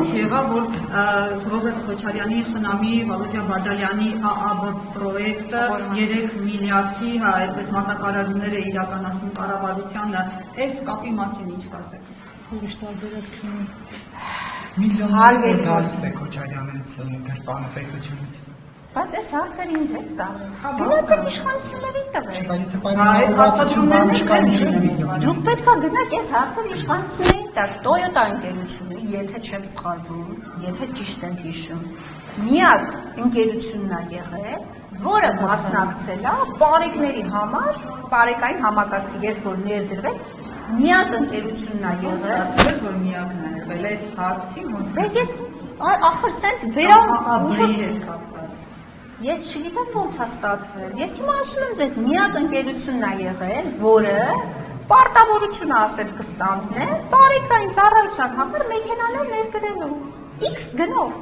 ոնց եղավ, որ Ռոբերտ Քոչարյանի, Խնամի, Վալոդիա Բադալյանի ԱԱԲ պրոյեկտը 3 միլիարդի այդպես մատակարարումներ է իրականացնում կառավարությանը, այս կապի մասին ինչ կասեք։ Ուրիշ տարբերակ չունի։ Միլիոններ գալիս է Քոչարյանից գրպանը պետությունից։ Բայց այս հարցերը ինձ հետ տալիս։ Գնացեք իշխանությունների տվեք։ Դուք պետք է գնաք այս հարցերը իշխանությունների տակ։ Toyota ընկերությունը, եթե չեմ սխալվում, եթե ճիշտ եմ հիշում, միակ ընկերությունն է եղել, որը մասնակցել է բարեկների համար, բարեկային համակարգը երբ որ ներդրվեց, միակ ընկերությունն է եղել, որ միակն է եղել այս հարցի ոնց։ Դե ես ախր սենց վերամ ԱԱԲ-ի հետ կապված։ Ես չգիտեմ ոնց է ստացվել։ Ես հիմա ասում եմ ձեզ, միակ ընկերությունն է եղել, որը պարտավորություն ասել կստանձնել բարեկային ծառայության համար մեքենաներ ներկրելու։ X գնով։